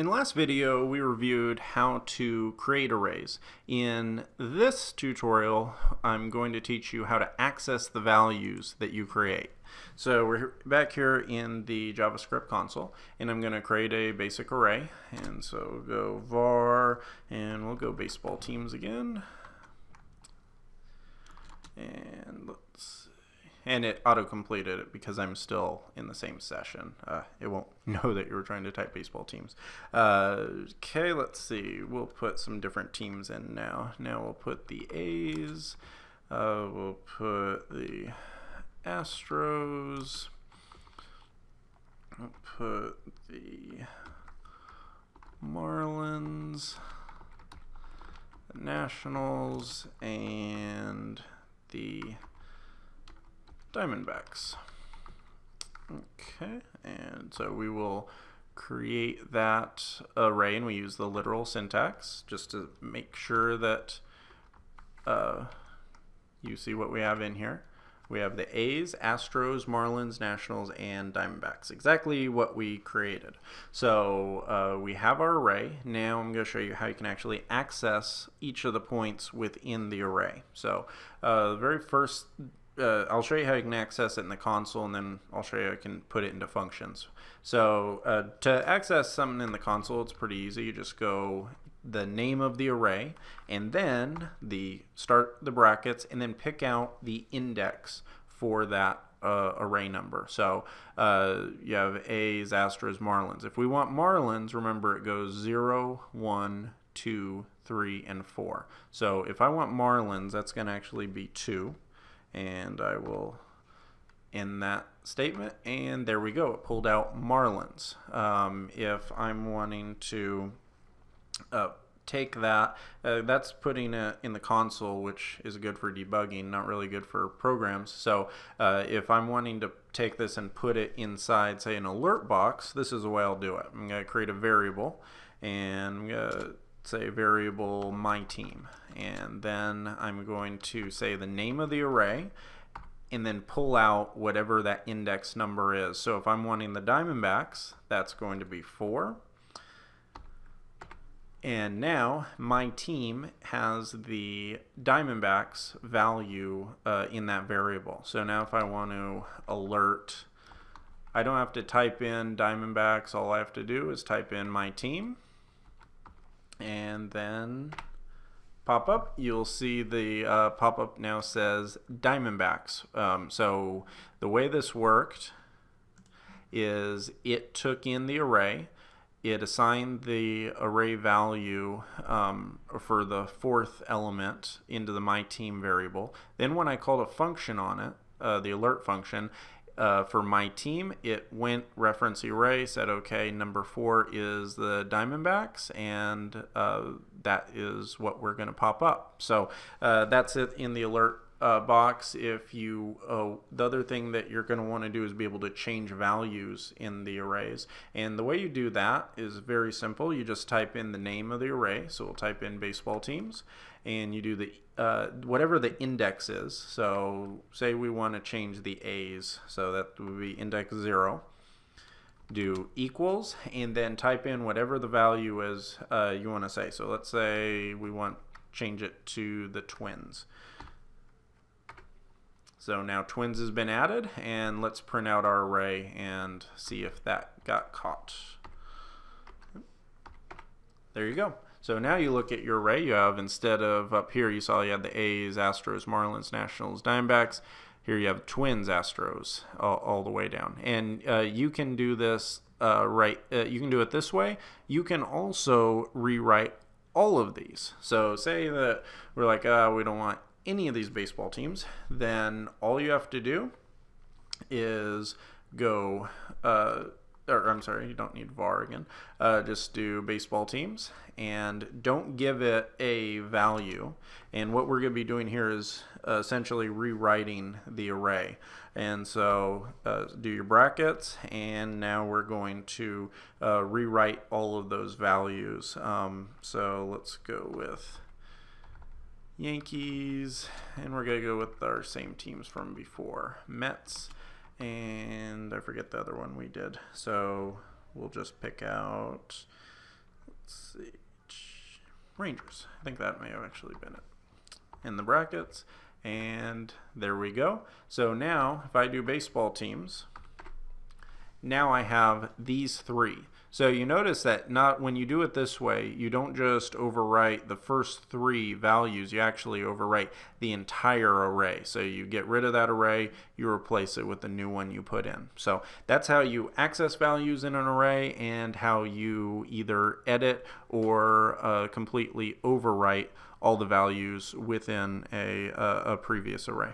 In the last video, we reviewed how to create arrays. In this tutorial, I'm going to teach you how to access the values that you create. So we're back here in the JavaScript console, and I'm going to create a basic array. And so we'll go var, and we'll go baseball teams again. And let's see. And it auto-completed it because I'm still in the same session. It won't know that you were trying to type baseball teams. Okay, let's see. We'll put some different teams in now. Now we'll put the A's. We'll put the Astros. We'll put the Marlins, the Nationals, and the Diamondbacks. Okay, and so we will create that array, and we use the literal syntax just to make sure that you see what we have in here. We have the A's, Astros, Marlins, Nationals, and Diamondbacks. Exactly what we created. So we have our array. Now I'm going to show you how you can actually access each of the points within the array. So the very first I'll show you how you can access it in the console, and then I'll show you how you can put it into functions. So to access something in the console, it's pretty easy. You just go the name of the array, and then start the brackets, and then pick out the index for that array number. So you have A's, Astros, Marlins. If we want Marlins, remember it goes 0, 1, 2, 3, and 4. So if I want Marlins, that's going to actually be 2. And I will end that statement, and there we go. It pulled out Marlins. If I'm wanting to take that, that's putting it in the console, which is good for debugging, not really good for programs. So if I'm wanting to take this and put it inside, say, an alert box, this is the way I'll do it. I'm going to create a variable, and I'm going to say variable my team, and then I'm going to say the name of the array and then pull out whatever that index number is. So if I'm wanting the Diamondbacks, that's going to be 4. And now my team has the Diamondbacks value in that variable. So now if I want to alert, I don't have to type in Diamondbacks. All I have to do is type in my team, and then pop up. You'll see the pop-up now says Diamondbacks. So the way this worked is it took in the array, it assigned the array value for the 4th element into the my team variable. Then when I called a function on it, the alert function, for my team, it went reference the array, said okay, number 4 is the Diamondbacks, and that is what we're going to pop up. So that's it in the alert box. If you the other thing that you're going to want to do is be able to change values in the arrays, and the way you do that is very simple. You just type in the name of the array. So we'll type in baseball teams, and you do the whatever the index is. So say we want to change the A's, so that would be index 0. Do equals, and then type in whatever the value is you want to say. So let's say we want change it to the Twins. So now Twins has been added, and let's print out our array and see if that got caught. There you go. So now you look at your array, you have, instead of up here you saw you had the A's, Astros, Marlins, Nationals, Diamondbacks. Here you have Twins, Astros, all the way down. And you can do this you can do it this way. You can also rewrite all of these. So say that we're like, we don't want any of these baseball teams, then all you have to do is go or I'm sorry, you don't need var again. Just do baseball teams, and don't give it a value. And what we're going to be doing here is essentially rewriting the array. And so do your brackets, and now we're going to rewrite all of those values. So let's go with Yankees, and we're going to go with our same teams from before, Mets, and I forget the other one we did. So we'll just pick out let's see, Rangers. I think that may have actually been it. In the brackets, and there we go. So now, if I do baseball teams, now I have these three. So you notice that when you do it this way, you don't just overwrite the first three values, you actually overwrite the entire array. So you get rid of that array, you replace it with the new one you put in. So that's how you access values in an array and how you either edit or completely overwrite all the values within a previous array.